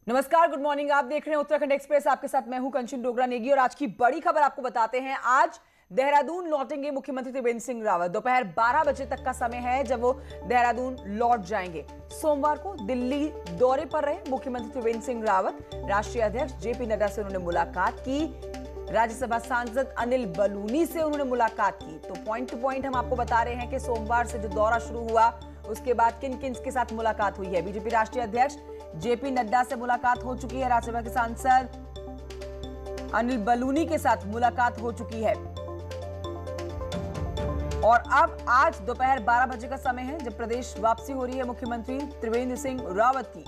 नमस्कार, good morning. आप देख रहे हैं उत्तराखंड एक्सप्रेस। आपके साथ मैं हूं कंचन डोगरा नेगी और आज की बड़ी खबर आपको बताते हैं। आज देहरादून लौटेंगे मुख्यमंत्री त्रिवेंद्र सिंह रावत। दोपहर 12 बजे तक का समय है जब वो देहरादून लौट जाएंगे। सोमवार को दिल्ली दौरे पर रहे मुख्यमंत्री त्रिवेंद्र सिंह रावत। राष्ट्रीय अध्यक्ष जेपी नड्डा से उन्होंने मुलाकात की। राज्यसभा सांसद अनिल बलूनी से उन्होंने मुलाकात की। तो पॉइंट टू पॉइंट हम आपको बता रहे हैं कि सोमवार से जो दौरा शुरू हुआ उसके बाद किन किन के साथ मुलाकात हुई है। बीजेपी राष्ट्रीय अध्यक्ष जेपी नड्डा से मुलाकात हो चुकी है। राज्यसभा के सांसद अनिल बलूनी के साथ मुलाकात हो चुकी है। और अब आज दोपहर 12 बजे का समय है जब प्रदेश वापसी हो रही है मुख्यमंत्री त्रिवेंद्र सिंह रावत की।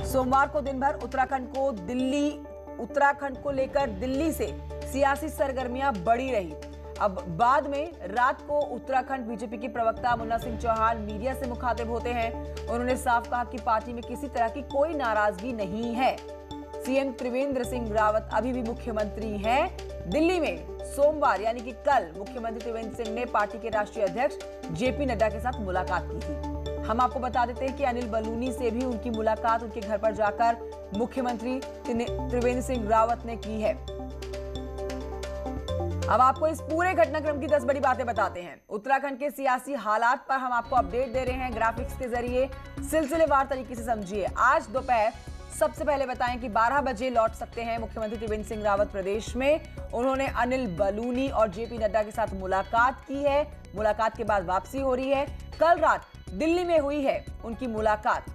सोमवार को दिन भर उत्तराखंड को लेकर दिल्ली से सियासी सरगर्मियां बढ़ी रही। अब बाद में रात को उत्तराखंड बीजेपी के प्रवक्ता मुन्ना सिंह चौहान मीडिया से मुखातिब होते हैं। उन्होंने साफ कहा कि पार्टी में किसी तरह की कोई नाराजगी नहीं है। सीएम त्रिवेंद्र सिंह रावत अभी भी मुख्यमंत्री हैं। दिल्ली में सोमवार यानी कि कल मुख्यमंत्री त्रिवेंद्र सिंह ने पार्टी के राष्ट्रीय अध्यक्ष जेपी नड्डा के साथ मुलाकात की थी। हम आपको बता देते हैं कि अनिल बलूनी से भी उनकी मुलाकात उनके घर पर जाकर मुख्यमंत्री त्रिवेंद्र सिंह रावत ने की है। अब आपको इस पूरे घटनाक्रम की 10 बड़ी बातें बताते हैं। उत्तराखंड के सियासी हालात पर हम आपको अपडेट दे रहे हैं ग्राफिक्स के जरिए। सिलसिलेवार तरीके से समझिए। आज दोपहर सबसे पहले बताएं कि 12 बजे लौट सकते हैं मुख्यमंत्री त्रिवेंद्र सिंह रावत प्रदेश में। उन्होंने अनिल बलूनी और जेपी नड्डा के साथ मुलाकात की है। मुलाकात के बाद वापसी हो रही है। कल रात दिल्ली में हुई है उनकी मुलाकात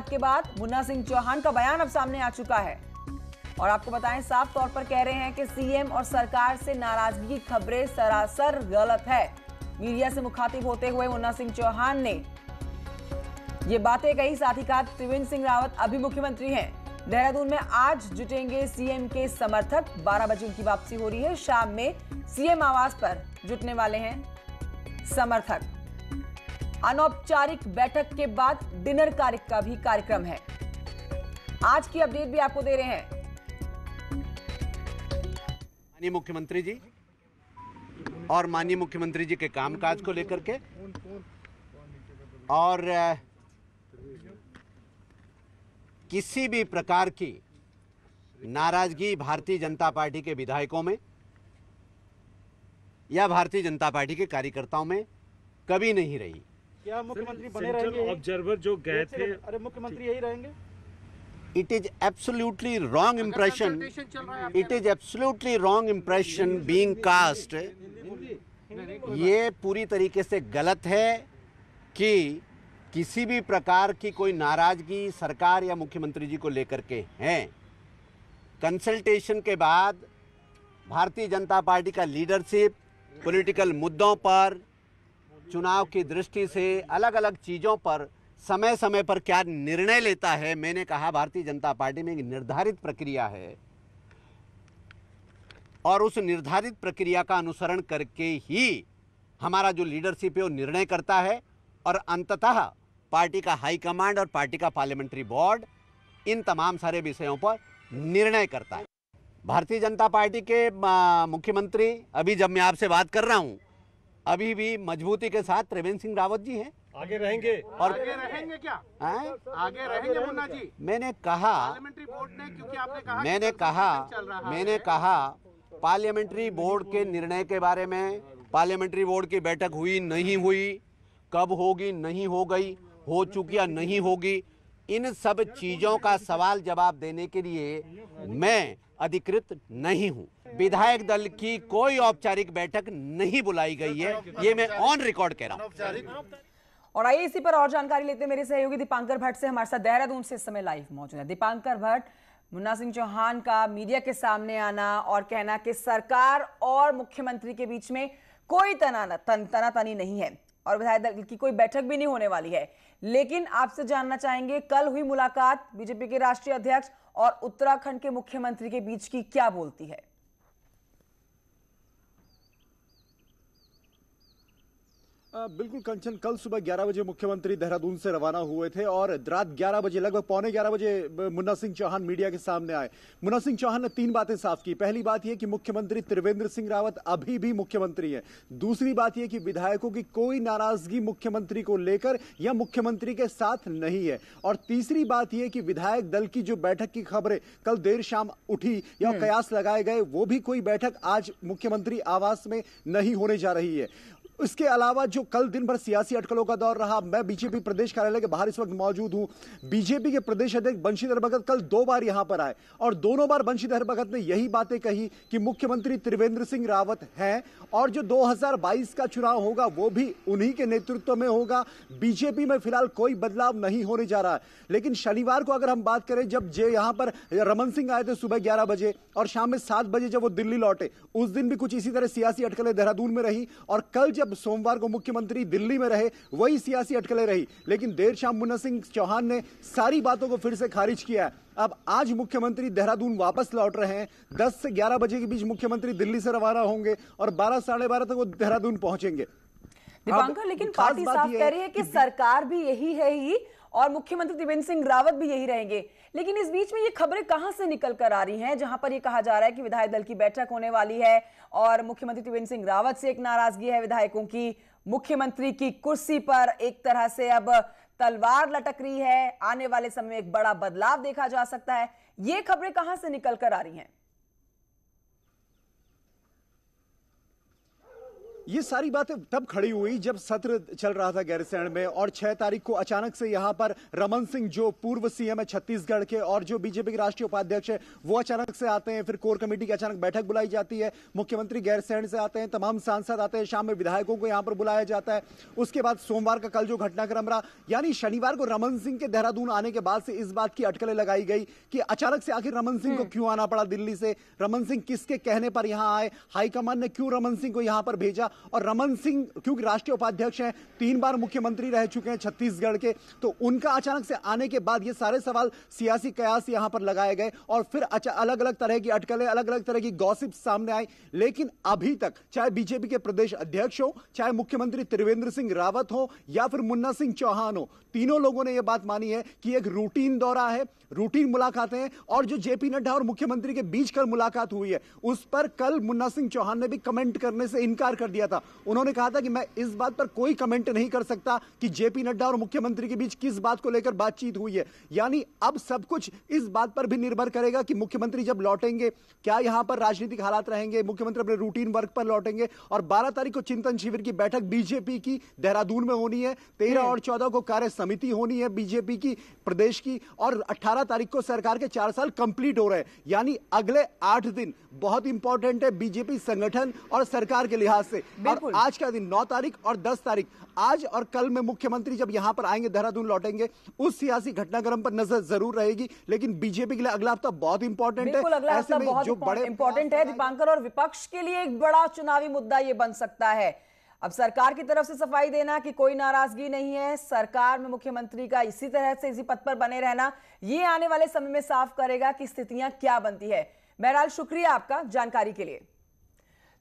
के बाद मुन्ना सिंह चौहान का बयान अब सामने आ चुका है। और आपको बताएं, साफ तौर पर कह रहे हैं कि सीएम और सरकार से नाराजगी की खबरें सरासर गलत है। मीडिया से मुखातिब होते हुए मुन्ना सिंह चौहान ने ये बातें कही। साथ ही कहा त्रिवेंद्र सिंह रावत अभी मुख्यमंत्री हैं। देहरादून में आज जुटेंगे सीएम के समर्थक। 12 बजे उनकी वापसी हो रही है। शाम में सीएम आवास पर जुटने वाले हैं समर्थक। अनौपचारिक बैठक के बाद डिनर का भी कार्यक्रम है। आज की अपडेट भी आपको दे रहे हैं माननीय मुख्यमंत्री जी और माननीय मुख्यमंत्री जी के कामकाज को लेकर के, और किसी भी प्रकार की नाराजगी भारतीय जनता पार्टी के विधायकों में या भारतीय जनता पार्टी के कार्यकर्ताओं में कभी नहीं रही। क्या मुख्यमंत्री बने रहेंगे? ऑब्जर्वर जो गए थे, अरे मुख्यमंत्री यही रहेंगे? It is absolutely wrong impression. It is absolutely wrong impression being cast. ये पूरी तरीके से गलत है कि किसी भी प्रकार की कोई नाराजगी सरकार या मुख्यमंत्री जी को लेकर के है। कंसल्टेशन के बाद भारतीय जनता पार्टी का लीडरशिप पॉलिटिकल मुद्दों पर, चुनाव की दृष्टि से अलग अलग चीज़ों पर समय समय पर क्या निर्णय लेता है। मैंने कहा भारतीय जनता पार्टी में एक निर्धारित प्रक्रिया है और उस निर्धारित प्रक्रिया का अनुसरण करके ही हमारा जो लीडरशिप है वो निर्णय करता है और अंततः पार्टी का हाईकमांड और पार्टी का पार्लियामेंट्री बोर्ड इन तमाम सारे विषयों पर निर्णय करता है। भारतीय जनता पार्टी के मुख्यमंत्री अभी जब मैं आपसे बात कर रहा हूं अभी भी मजबूती के साथ त्रिवेंद्र सिंह रावत जी हैं। आगे रहेंगे? और आगे रहेंगे क्या? आगे रहेंगे मुन्ना जी? मैंने कहा पार्लियामेंट्री बोर्ड ने, क्योंकि आपने कहा मैंने कहा पार्लियामेंट्री बोर्ड के निर्णय के बारे में, पार्लियामेंट्री बोर्ड की बैठक हुई नहीं हुई, कब होगी नहीं हो गई, हो चुकी या नहीं होगी, इन सब चीजों का सवाल जवाब देने के लिए मैं अधिकृत नहीं हूं। विधायक दल की कोई औपचारिक बैठक नहीं बुलाई गई है, ये मैं ऑन रिकॉर्ड कह रहा हूं। और आइए इसी पर और जानकारी लेते हैं। मेरे सहयोगी दीपांकर भट्ट से हमारे साथ देहरादून से इस समय लाइव मौजूद है। दीपांकर भट्ट, मुन्ना सिंह चौहान का मीडिया के सामने आना और कहना कि सरकार और मुख्यमंत्री के बीच में कोई तनातनी नहीं है और विधायक दल की कोई बैठक भी नहीं होने वाली है। लेकिन आपसे जानना चाहेंगे, कल हुई मुलाकात बीजेपी के राष्ट्रीय अध्यक्ष और उत्तराखंड के मुख्यमंत्री के बीच की क्या बोलती है? बिल्कुल कंचन, कल सुबह 11 बजे मुख्यमंत्री देहरादून से रवाना हुए थे और रात 11 बजे, लगभग पौने 11 बजे मुन्ना सिंह चौहान मीडिया के सामने आए। मुन्ना सिंह चौहान ने 3 बातें साफ की। पहली बात यह कि मुख्यमंत्री त्रिवेंद्र सिंह रावत अभी भी मुख्यमंत्री है। दूसरी बात यह कि विधायकों की कोई नाराजगी मुख्यमंत्री को लेकर या मुख्यमंत्री के साथ नहीं है। और तीसरी बात यह कि विधायक दल की जो बैठक की खबरें कल देर शाम उठी या कयास लगाए गए, वो भी कोई बैठक आज मुख्यमंत्री आवास में नहीं होने जा रही है। इसके अलावा जो कल दिन भर सियासी अटकलों का दौर रहा, मैं बीजेपी प्रदेश कार्यालय के बाहर इस वक्त मौजूद हूं। बीजेपी के प्रदेश अध्यक्ष बंशीधर भगत कल 2 बार यहां पर आए और दोनों बार बंशीधर भगत ने यही बातें कही कि मुख्यमंत्री त्रिवेंद्र सिंह रावत हैं और जो 2022 का चुनाव होगा वो भी उन्हीं के नेतृत्व में होगा। बीजेपी में फिलहाल कोई बदलाव नहीं होने जा रहा है। लेकिन शनिवार को अगर हम बात करें, जब यहां पर रमन सिंह आए थे सुबह 11 बजे और शाम में 7 बजे जब वो दिल्ली लौटे, उस दिन भी कुछ इसी तरह सियासी अटकलें देहरादून में रही और कल जब सोमवार को मुख्यमंत्री दिल्ली में रहे, वही सियासी अटकलें रही। लेकिन देर शाम मुन्ना सिंह चौहान ने सारी बातों को फिर से खारिज किया है। अब आज मुख्यमंत्री देहरादून वापस लौट रहे हैं। 10 से 11 बजे के बीच मुख्यमंत्री दिल्ली से रवाना होंगे और 12 साढ़े 12 तक वो देहरादून पहुंचेंगे। दीपांकर, लेकिन पार्टी साफ कह रही है कि सरकार भी यही है ही और मुख्यमंत्री त्रिवेंद्र सिंह रावत भी यही रहेंगे। लेकिन इस बीच में ये खबरें कहां से निकल कर आ रही हैं, जहां पर ये कहा जा रहा है कि विधायक दल की बैठक होने वाली है और मुख्यमंत्री त्रिवेंद्र सिंह रावत से एक नाराजगी है विधायकों की, मुख्यमंत्री की कुर्सी पर एक तरह से अब तलवार लटक रही है, आने वाले समय में एक बड़ा बदलाव देखा जा सकता है। ये खबरें कहां से निकल कर आ रही हैं? ये सारी बातें तब खड़ी हुई जब सत्र चल रहा था गैरसैंण में और 6 तारीख को अचानक से यहां पर रमन सिंह, जो पूर्व सीएम है छत्तीसगढ़ के और जो बीजेपी के राष्ट्रीय उपाध्यक्ष है, वो अचानक से आते हैं। फिर कोर कमेटी की अचानक बैठक बुलाई जाती है, मुख्यमंत्री गैरसैंण से आते हैं, तमाम सांसद आते हैं, शाम में विधायकों को यहां पर बुलाया जाता है। उसके बाद सोमवार का कल जो घटनाक्रम रहा, यानी शनिवार को रमन सिंह के देहरादून आने के बाद से इस बात की अटकलें लगाई गई कि अचानक से आखिर रमन सिंह को क्यों आना पड़ा दिल्ली से, रमन सिंह किसके कहने पर यहां आए, हाईकमान ने क्यों रमन सिंह को यहां पर भेजा। और रमन सिंह क्योंकि राष्ट्रीय उपाध्यक्ष हैं, 3 बार मुख्यमंत्री रह चुके हैं छत्तीसगढ़ के, तो उनका अचानक से आने के बाद ये सारे सवाल सियासी कयास यहां पर लगाए गए और फिर अलग अलग तरह की अटकलें, अलग अलग तरह की गॉसिप सामने आई। लेकिन अभी तक चाहे बीजेपी के प्रदेश अध्यक्ष हो, चाहे मुख्यमंत्री त्रिवेंद्र सिंह रावत हो या फिर मुन्ना सिंह चौहान हो, तीनों लोगों ने यह बात मानी है कि एक रूटीन दौरा है, रूटीन मुलाकातें हैं। और जो जेपी नड्डा और मुख्यमंत्री के बीच कल मुलाकात हुई है, उस पर कल मुन्ना सिंह चौहान ने भी कमेंट करने से इनकार कर दिया था। उन्होंने कहा था कि मैं इस बात पर कोई कमेंट नहीं कर सकता कि जेपी नड्डा और मुख्यमंत्री के बीच किस बात को लेकर बातचीत हुई है। यानी अब सब कुछ इस बात पर भी निर्भर करेगा कि मुख्यमंत्री जब लौटेंगे क्या यहां पर राजनीतिक हालात रहेंगे, मुख्यमंत्री अपने रूटीन वर्क पर लौटेंगे। और 12 तारीख को चिंतन शिविर की बैठक बीजेपी की देहरादून में होनी है, 13 और 14 को कार्य समिति होनी है बीजेपी की प्रदेश की, और 18 तारीख को सरकार के 4 साल कंप्लीट हो रहे हैं। यानी अगले 8 दिन बहुत इंपॉर्टेंट है बीजेपी संगठन और सरकार के लिहाज से। और आज का दिन 9 तारीख और 10 तारीख, आज और कल में मुख्यमंत्री जब यहां पर आएंगे, देहरादून लौटेंगे, उस सियासी घटनाक्रम पर नजर जरूर रहेगी। लेकिन बीजेपी के लिए अगला हफ्ता बहुत इंपॉर्टेंट है। अगला हफ्ता बहुत बड़े इंपॉर्टेंट है दीपांकर, और विपक्ष के लिए एक बड़ा चुनावी मुद्दा यह बन सकता है। अब सरकार की तरफ से सफाई देना कि कोई नाराजगी नहीं है, सरकार में मुख्यमंत्री का इसी तरह से इसी पद पर बने रहना, ये आने वाले समय में साफ करेगा कि स्थितियां क्या बनती है। बहरहाल शुक्रिया आपका जानकारी के लिए।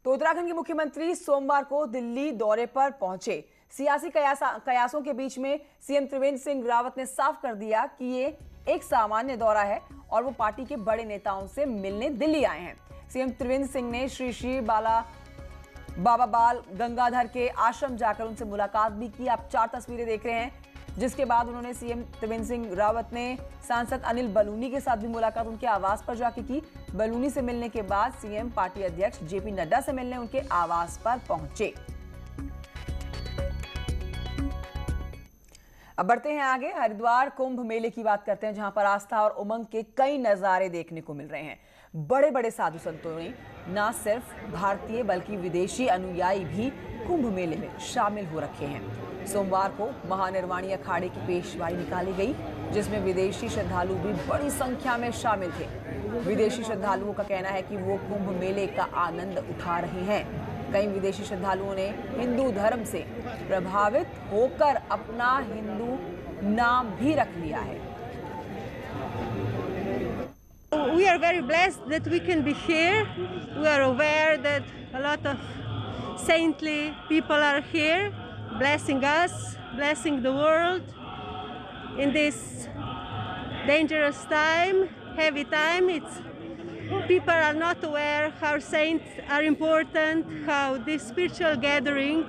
तो उत्तराखंड के मुख्यमंत्री सोमवार को दिल्ली दौरे पर पहुंचे। सियासी कयासों के बीच में सीएम त्रिवेंद्र सिंह रावत ने साफ कर दिया कि ये एक सामान्य दौरा है और वो पार्टी के बड़े नेताओं से मिलने दिल्ली आए हैं। सीएम त्रिवेंद्र सिंह ने श्री श्री बाबा बाल गंगाधर के आश्रम जाकर उनसे मुलाकात भी की। आप 4 तस्वीरें देख रहे हैं, जिसके बाद उन्होंने सीएम त्रिवेंद्र सिंह रावत ने सांसद अनिल बलूनी के साथ भी मुलाकात उनके आवास पर जाके की। बलूनी से मिलने के बाद सीएम पार्टी अध्यक्ष जेपी नड्डा से मिलने उनके आवास पर पहुंचे। अब बढ़ते हैं आगे, हरिद्वार कुंभ मेले की बात करते हैं, जहां पर आस्था और उमंग के कई नजारे देखने को मिल रहे हैं। बड़े बड़े साधु संतों ने न सिर्फ भारतीय बल्कि विदेशी अनुयायी भी कुंभ मेले में शामिल हो रखे हैं। सोमवार को महानिर्वाणी अखाड़े की पेशवाई निकाली गई, जिसमें विदेशी श्रद्धालु भी बड़ी संख्या में शामिल थे। विदेशी श्रद्धालुओं का कहना है कि वो कुंभ मेले का आनंद उठा रहे हैं। कई विदेशी श्रद्धालुओं ने हिंदू धर्म से प्रभावित होकर अपना हिंदू नाम भी रख लिया है। We are very blessed that we can be here. We are aware that a lot of saintly people are here. blessing us, blessing the world in this dangerous time, heavy time. People are not aware how saints are important, how this spiritual gathering.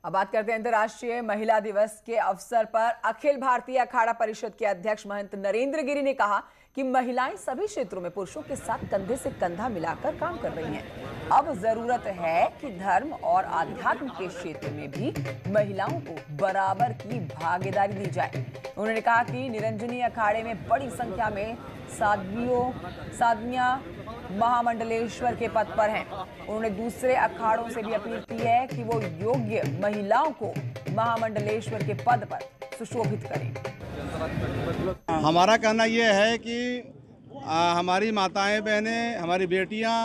अब बात करते हैं अंतर्राष्ट्रीय महिला दिवस के अवसर पर अखिल भारतीय अखाड़ा परिषद के अध्यक्ष महंत नरेंद्र गिरी ने कहा कि महिलाएं सभी क्षेत्रों में पुरुषों के साथ कंधे से कंधा मिलाकर काम कर रही हैं। अब जरूरत है कि धर्म और आध्यात्म के क्षेत्र में भी महिलाओं को बराबर की भागीदारी दी जाए। उन्होंने कहा कि निरंजनी अखाड़े में बड़ी संख्या में साध्वियां महामंडलेश्वर के पद पर हैं। उन्होंने दूसरे अखाड़ों से भी अपील की है कि वो योग्य महिलाओं को महामंडलेश्वर के पद पर सुशोभित करें। हमारा कहना यह है कि हमारी माताएं बहनें, हमारी बेटियां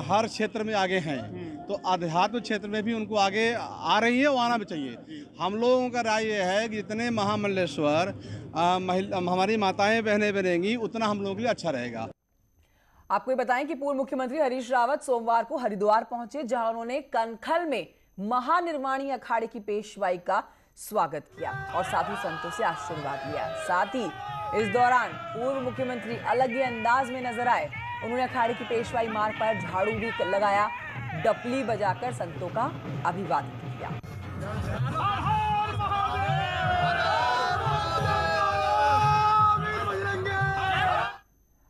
हर क्षेत्र में आगे हैं, तो आध्यात्मिक क्षेत्र में भी उनको आगे आ रही है, वो आना भी चाहिए। हम लोगों का राय ये है कि जितने महामंडलेश्वर हमारी माताएं बहनें बनेंगी उतना हम लोगों के लिए अच्छा रहेगा। आपको ये बताएं कि पूर्व मुख्यमंत्री हरीश रावत सोमवार को हरिद्वार पहुंचे, जहां उन्होंने कनखल में महानिर्वाणी अखाड़े की पेशवाई का स्वागत किया और साधु संतों से आशीर्वाद लिया। साथ ही इस दौरान पूर्व मुख्यमंत्री अलग ही अंदाज में नजर आए। उन्होंने अखाड़े की पेशवाई मार्ग पर झाड़ू भी लगाया, डपली बजाकर संतों का अभिवादन किया।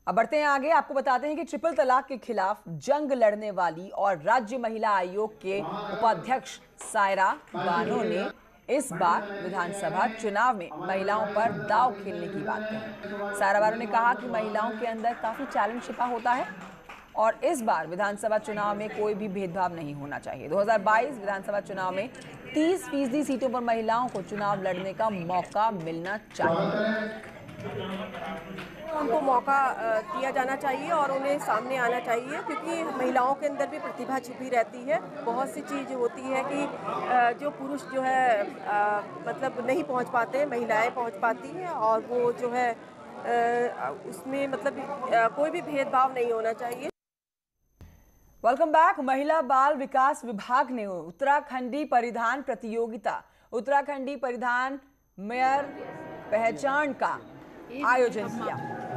अब बढ़ते हैं आगे। आपको बताते हैं कि ट्रिपल तलाक के खिलाफ जंग लड़ने वाली और राज्य महिला आयोग के उपाध्यक्ष सायरा बानो ने इस बार विधानसभा चुनाव में महिलाओं पर दांव खेलने की बात कही। सायरा बानो ने कहा कि महिलाओं के अंदर काफी टैलेंट छिपा होता है और इस बार विधानसभा चुनाव में कोई भी भेदभाव नहीं होना चाहिए। 2022 विधानसभा चुनाव में 30% सीटों पर महिलाओं को चुनाव लड़ने का मौका मिलना चाहिए। उनको मौका दिया जाना चाहिए और उन्हें सामने आना चाहिए, क्योंकि महिलाओं के अंदर भी प्रतिभा छिपी रहती है। बहुत सी चीज़ होती है कि जो पुरुष जो है मतलब नहीं पहुंच पाते, महिलाएं पहुंच पाती हैं और वो जो है उसमें मतलब कोई भी भेदभाव नहीं होना चाहिए। Welcome back. महिला बाल विकास विभाग ने उत्तराखंडी परिधान प्रतियोगिता, उत्तराखंडी परिधान मेयर पहचान का आयोजन किया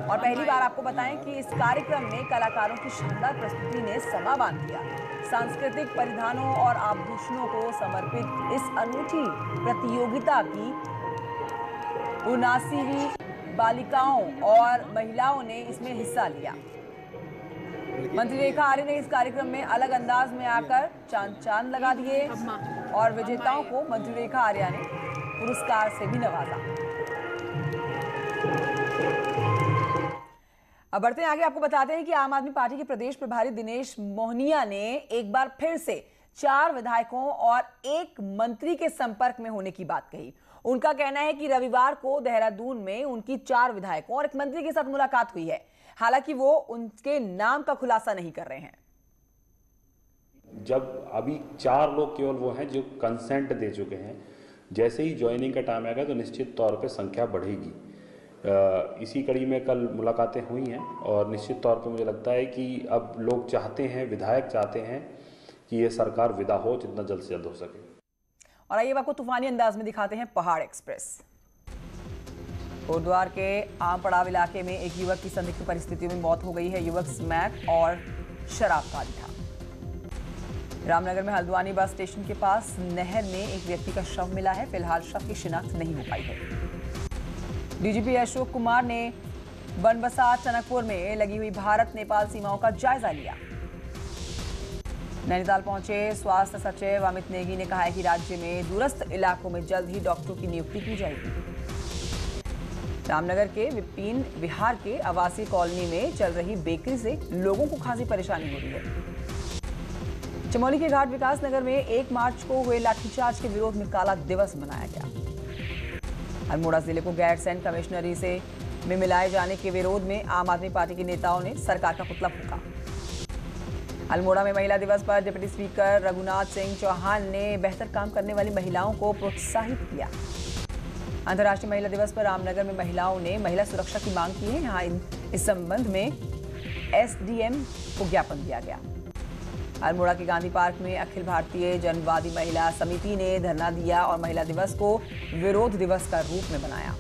और पहली बार आपको बताएं कि इस कार्यक्रम में कलाकारों की शानदार प्रस्तुति ने समा बांध दिया। सांस्कृतिक परिधानों और आभूषणों को समर्पित इस अनूठी प्रतियोगिता की 79वीं बालिकाओं और महिलाओं ने इसमें हिस्सा लिया। मंत्री रेखा आर्य ने इस कार्यक्रम में अलग अंदाज में आकर चांद लगा दिए और विजेताओं को मंत्री रेखा आर्य ने पुरस्कार से भी नवाजा। अब बढ़ते हैं आगे। आपको बताते हैं कि आम आदमी पार्टी के प्रदेश प्रभारी दिनेश मोहनिया ने एक बार फिर से 4 विधायकों और 1 मंत्री के संपर्क में होने की बात कही। उनका कहना है कि रविवार को देहरादून में उनकी 4 विधायकों और 1 मंत्री के साथ मुलाकात हुई है। हालांकि वो उनके नाम का खुलासा नहीं कर रहे हैं। जब अभी 4 लोग केवल वो हैं जो कंसेंट दे चुके हैं, जैसे ही ज्वाइनिंग का टाइम आएगा तो निश्चित तौर पे संख्या बढ़ेगी। इसी कड़ी में कल मुलाकातें हुई हैं और निश्चित तौर पे मुझे लगता है कि अब लोग चाहते हैं, विधायक चाहते हैं कि ये सरकार विदा हो जितना जल्द से जल्द हो सके। और आइए आपको तूफानी अंदाज में दिखाते हैं पहाड़ एक्सप्रेस। कोटद्वार के आम पड़ाव इलाके में एक युवक की संदिग्ध परिस्थितियों में मौत हो गई है। युवक स्मैक और शराब का आदी था। रामनगर में हल्द्वानी बस स्टेशन के पास नहर में एक व्यक्ति का शव मिला है। फिलहाल शव की शिनाख्त नहीं हो पाई है। डीजीपी अशोक कुमार ने बनबसा टनकपुर में लगी हुई भारत नेपाल सीमाओं का जायजा लिया। नैनीताल पहुंचे स्वास्थ्य सचिव अमित नेगी ने कहा है कि राज्य में दूरस्थ इलाकों में जल्द ही डॉक्टरों की नियुक्ति की जाएगी। रामनगर के विपिन विहार के आवासीय कॉलोनी में चल रही बेकरी से लोगों को खासी परेशानी हो रही है। चमोली के घाट विकास नगर में 1 मार्च को हुए लाठीचार्ज के विरोध में काला दिवस मनाया गया। अल्मोड़ा जिले को गैरसैंण कमिश्नरी में मिलाए जाने के विरोध में आम आदमी पार्टी के नेताओं ने सरकार का पुतला फूंका। अल्मोड़ा में महिला दिवस पर डिप्टी स्पीकर रघुनाथ सिंह चौहान ने बेहतर काम करने वाली महिलाओं को प्रोत्साहित किया। अंतर्राष्ट्रीय महिला दिवस पर रामनगर में महिलाओं ने महिला सुरक्षा की मांग की है। यहाँ इस संबंध में एसडीएम को ज्ञापन दिया गया। अल्मोड़ा के गांधी पार्क में अखिल भारतीय जनवादी महिला समिति ने धरना दिया और महिला दिवस को विरोध दिवस का रूप में बनाया।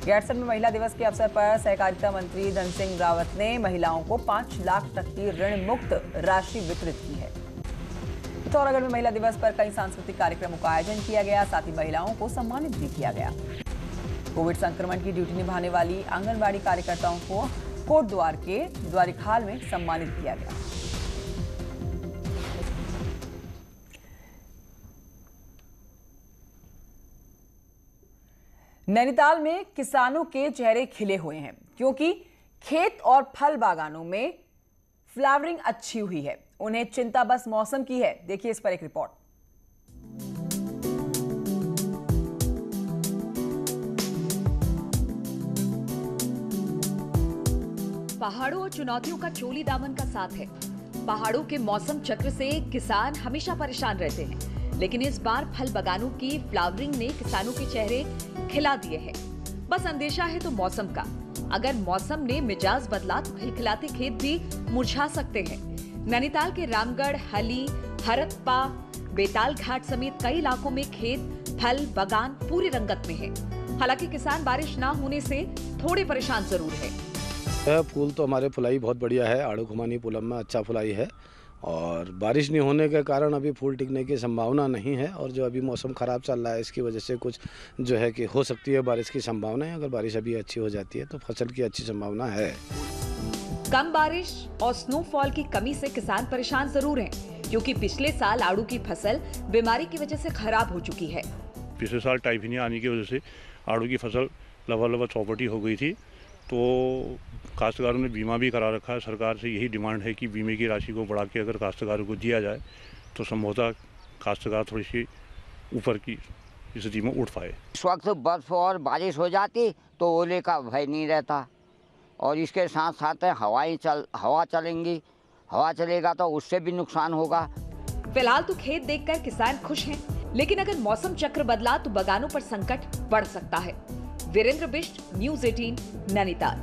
गैरसैंण में महिला दिवस के अवसर पर सहकारिता मंत्री धन सिंह रावत ने महिलाओं को 5 लाख तक की ऋण मुक्त राशि वितरित की है। पिथौरागढ़ में महिला दिवस पर कई सांस्कृतिक कार्यक्रमों का आयोजन किया गया, साथ ही महिलाओं को सम्मानित भी किया गया। कोविड संक्रमण की ड्यूटी निभाने वाली आंगनबाड़ी कार्यकर्ताओं को कोटद्वार के द्वारिखाल में सम्मानित किया गया। नैनीताल में किसानों के चेहरे खिले हुए हैं क्योंकि खेत और फल बागानों में फ्लावरिंग अच्छी हुई है। उन्हें चिंता बस मौसम की है। देखिए इस पर एक रिपोर्ट। पहाड़ों और चुनौतियों का चोली दामन का साथ है। पहाड़ों के मौसम चक्र से किसान हमेशा परेशान रहते हैं, लेकिन इस बार फल बागानों की फ्लावरिंग ने किसानों के चेहरे खिला दिए हैं। बस अंदेशा है तो मौसम का। अगर मौसम ने मिजाज बदला तो खिलखिलाते खेत भी मुरझा सकते हैं। नैनीताल के रामगढ़, हली, हरप्पा, बेताल घाट समेत कई इलाकों में खेत, फल बागान पूरी रंगत में है। हालांकि किसान बारिश न होने से थोड़े परेशान जरूर है। फूल तो हमारे फुलाई बहुत बढ़िया है। आड़ू खुमानी पुलम में अच्छा फुलाई है और बारिश नहीं होने के कारण अभी फूल टिकने की संभावना नहीं है। और जो अभी मौसम खराब चल रहा है इसकी वजह से कुछ जो है कि हो सकती है बारिश की संभावना है। अगर बारिश अभी अच्छी हो जाती है तो फसल की अच्छी संभावना है। कम बारिश और स्नोफॉल की कमी से किसान परेशान जरूर हैं, क्योंकि पिछले साल आड़ू की फसल बीमारी की वजह से खराब हो चुकी है। पिछले साल टाइफिनिया आने की वजह से आड़ू की फसल लवा चौपटी हो गई थी, तो काश्तकारों ने बीमा भी करा रखा है। सरकार से यही डिमांड है कि बीमे की राशि को बढ़ा के अगर काश्तकारों को दिया जाए तो संभवतः काश्तकार थोड़ी सी ऊपर की स्थिति में उठ पाए। इस वक्त बर्फ और बारिश हो जाती तो ओले का भय नहीं रहता, और इसके साथ साथ हवा चलेंगी। हवा चलेगा तो उससे भी नुकसान होगा। फिलहाल तो खेत देखकर किसान खुश हैं, लेकिन अगर मौसम चक्र बदला तो बागानों पर संकट बढ़ सकता है। वीरेंद्र बिष्ट, न्यूज़ 18, नैनीताल।